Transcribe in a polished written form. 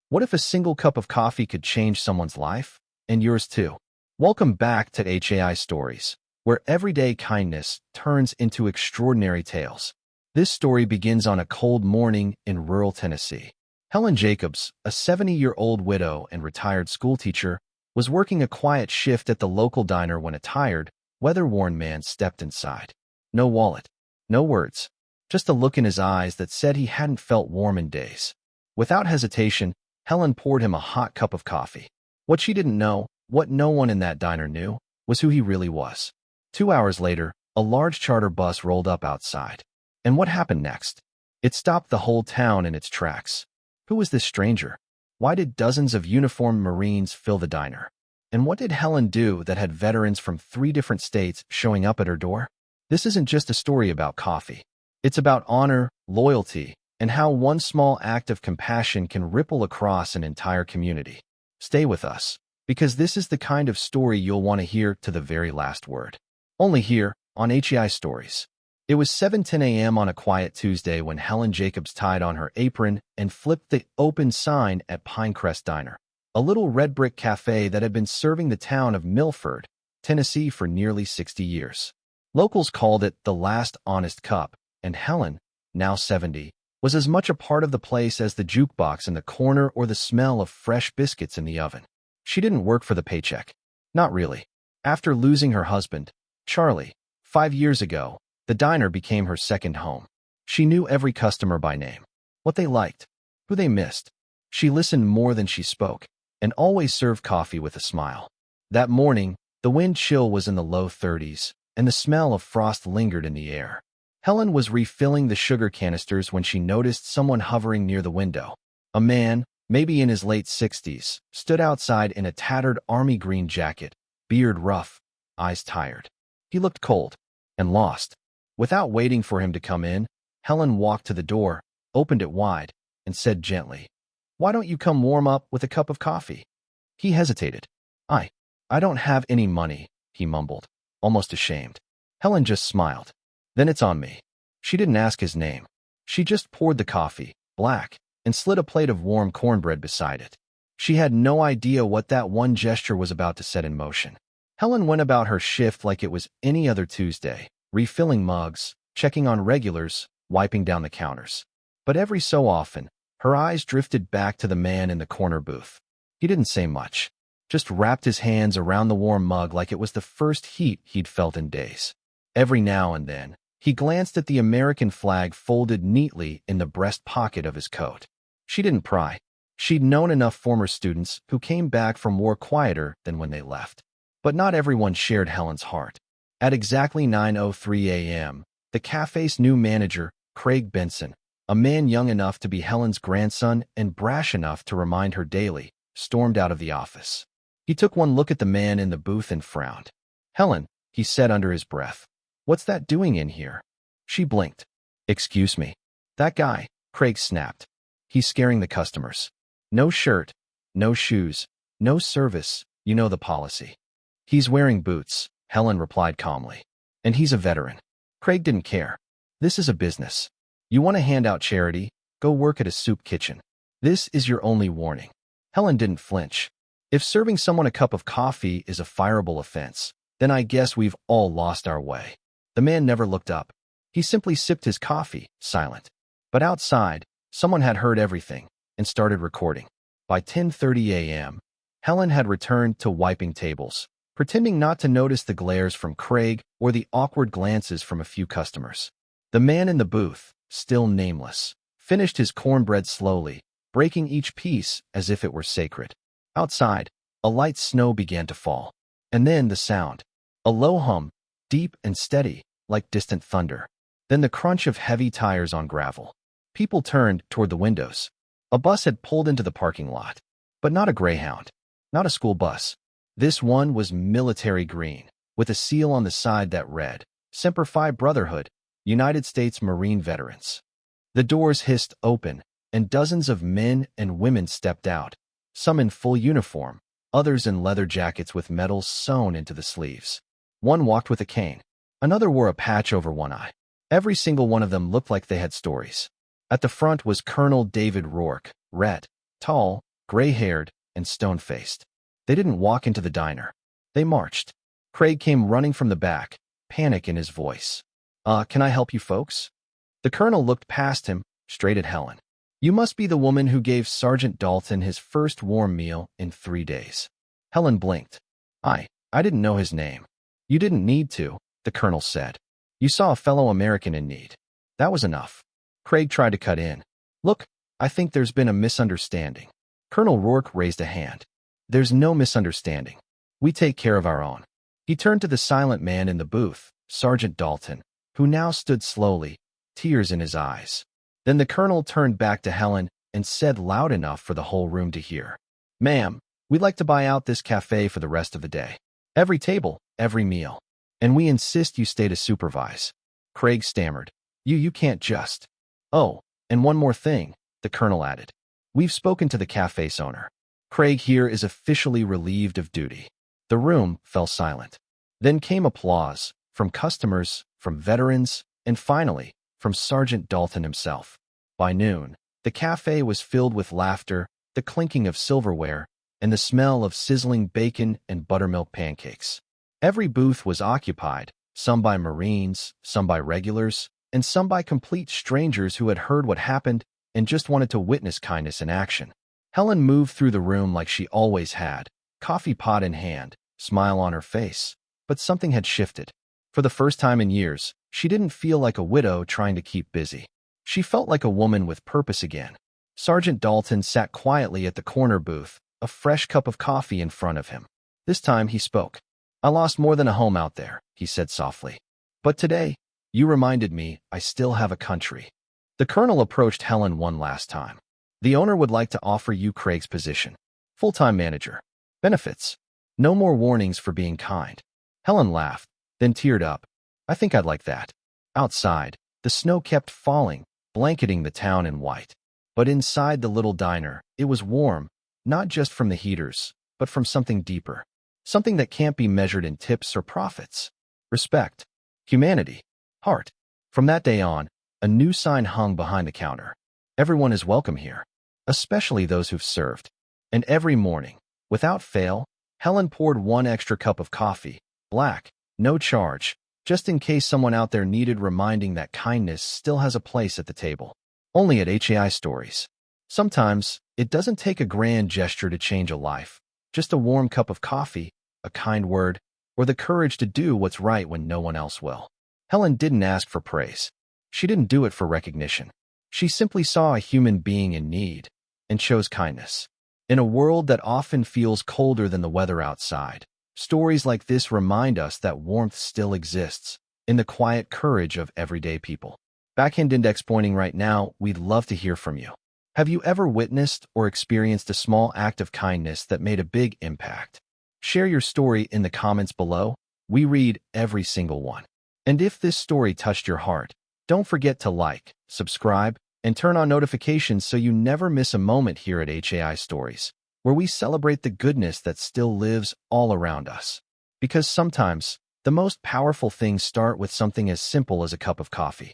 What if a single cup of coffee could change someone's life? And yours too. Welcome back to HAI Stories, where everyday kindness turns into extraordinary tales. This story begins on a cold morning in rural Tennessee. Helen Jacobs, a 70-year-old widow and retired schoolteacher, was working a quiet shift at the local diner when a tired, weather-worn man stepped inside. No wallet, no words, just a look in his eyes that said he hadn't felt warm in days. Without hesitation, Helen poured him a hot cup of coffee. What she didn't know, what no one in that diner knew, was who he really was. 2 hours later, a large charter bus rolled up outside. And what happened next? It stopped the whole town in its tracks. Who was this stranger? Why did dozens of uniformed Marines fill the diner? And what did Helen do that had veterans from 3 different states showing up at her door? This isn't just a story about coffee. It's about honor, loyalty, and how one small act of compassion can ripple across an entire community. Stay with us, because this is the kind of story you'll want to hear to the very last word. Only here, on HEI Stories. It was 7:10 a.m. on a quiet Tuesday when Helen Jacobs tied on her apron and flipped the open sign at Pinecrest Diner, a little red brick cafe that had been serving the town of Milford, Tennessee for nearly 60 years. Locals called it the last honest cup, and Helen, now 70, was as much a part of the place as the jukebox in the corner or the smell of fresh biscuits in the oven. She didn't work for the paycheck. Not really. After losing her husband, Charlie, 5 years ago, the diner became her second home. She knew every customer by name, what they liked, who they missed. She listened more than she spoke, and always served coffee with a smile. That morning, the wind chill was in the low 30s, and the smell of frost lingered in the air. Helen was refilling the sugar canisters when she noticed someone hovering near the window. A man, maybe in his late 60s, stood outside in a tattered army green jacket, beard rough, eyes tired. He looked cold and lost. Without waiting for him to come in, Helen walked to the door, opened it wide, and said gently, "Why don't you come warm up with a cup of coffee?" He hesitated. I don't have any money," he mumbled, almost ashamed. Helen just smiled. "Then it's on me." She didn't ask his name. She just poured the coffee, black, and slid a plate of warm cornbread beside it. She had no idea what that one gesture was about to set in motion. Helen went about her shift like it was any other Tuesday, refilling mugs, checking on regulars, wiping down the counters. But every so often, her eyes drifted back to the man in the corner booth. He didn't say much, just wrapped his hands around the warm mug like it was the first heat he'd felt in days. Every now and then, he glanced at the American flag folded neatly in the breast pocket of his coat. She didn't pry. She'd known enough former students who came back from war quieter than when they left. But not everyone shared Helen's heart. At exactly 9:03 a.m., the cafe's new manager, Craig Benson, a man young enough to be Helen's grandson and brash enough to remind her daily, stormed out of the office. He took one look at the man in the booth and frowned. "Helen," he said under his breath, "what's that doing in here?" She blinked. "Excuse me." "That guy," Craig snapped. "He's scaring the customers. No shirt, no shoes, no service, you know the policy." "He's wearing boots," Helen replied calmly. "And he's a veteran." Craig didn't care. "This is a business. You want to hand out charity? Go work at a soup kitchen. This is your only warning." Helen didn't flinch. If serving someone a cup of coffee is a fireable offense, then I guess we've all lost our way. The man never looked up. He simply sipped his coffee, silent. But outside, someone had heard everything and started recording. By 10:30 a.m., Helen had returned to wiping tables, pretending not to notice the glares from Craig or the awkward glances from a few customers. The man in the booth, still nameless, finished his cornbread slowly, breaking each piece as if it were sacred. Outside, a light snow began to fall. And then the sound. A low hum, deep and steady, like distant thunder. Then the crunch of heavy tires on gravel. People turned toward the windows. A bus had pulled into the parking lot. But not a Greyhound. Not a school bus. This one was military green, with a seal on the side that read, "Semper Fi Brotherhood, United States Marine Veterans." The doors hissed open, and dozens of men and women stepped out, some in full uniform, others in leather jackets with medals sewn into the sleeves. One walked with a cane. Another wore a patch over one eye. Every single one of them looked like they had stories. At the front was Colonel David Rourke, Rhett, tall, gray-haired and stone-faced. They didn't walk into the diner. They marched. Craig came running from the back, panic in his voice. Can I help you folks?" The colonel looked past him, straight at Helen. "You must be the woman who gave Sergeant Dalton his first warm meal in 3 days." Helen blinked. I didn't know his name." "You didn't need to," the colonel said. "You saw a fellow American in need. That was enough." Craig tried to cut in. "Look, I think there's been a misunderstanding." Colonel Rourke raised a hand. "There's no misunderstanding. We take care of our own." He turned to the silent man in the booth, Sergeant Dalton, who now stood slowly, tears in his eyes. Then the colonel turned back to Helen and said loud enough for the whole room to hear, "Ma'am, we'd like to buy out this cafe for the rest of the day. Every table, every meal. And we insist you stay to supervise." Craig stammered. You can't just." "Oh, and one more thing," the colonel added. "We've spoken to the cafe's owner. Craig here is officially relieved of duty." The room fell silent. Then came applause, from customers, from veterans, and finally, from Sergeant Dalton himself. By noon, the cafe was filled with laughter, the clinking of silverware, and the smell of sizzling bacon and buttermilk pancakes. Every booth was occupied, some by Marines, some by regulars, and some by complete strangers who had heard what happened and just wanted to witness kindness in action. Helen moved through the room like she always had, coffee pot in hand, smile on her face. But something had shifted. For the first time in years, she didn't feel like a widow trying to keep busy. She felt like a woman with purpose again. Sergeant Dalton sat quietly at the corner booth, a fresh cup of coffee in front of him. This time he spoke. "I lost more than a home out there," he said softly. "But today, you reminded me I still have a country." The colonel approached Helen one last time. "The owner would like to offer you Craig's position. Full-time manager. Benefits. No more warnings for being kind." Helen laughed, then teared up. "I think I'd like that." Outside, the snow kept falling, blanketing the town in white. But inside the little diner, it was warm, not just from the heaters, but from something deeper. Something that can't be measured in tips or profits. Respect. Humanity. Heart. From that day on, a new sign hung behind the counter. "Everyone is welcome here, especially those who've served." And every morning, without fail, Helen poured one extra cup of coffee, black, no charge, just in case someone out there needed reminding that kindness still has a place at the table. Only at HAI Stories. Sometimes, it doesn't take a grand gesture to change a life, just a warm cup of coffee, a kind word, or the courage to do what's right when no one else will. Helen didn't ask for praise. She didn't do it for recognition. She simply saw a human being in need and chose kindness. In a world that often feels colder than the weather outside, stories like this remind us that warmth still exists in the quiet courage of everyday people. Backhand index pointing right now, we'd love to hear from you. Have you ever witnessed or experienced a small act of kindness that made a big impact? Share your story in the comments below. We read every single one. And if this story touched your heart, don't forget to like, subscribe, and turn on notifications so you never miss a moment here at HAI Stories, where we celebrate the goodness that still lives all around us. Because sometimes, the most powerful things start with something as simple as a cup of coffee.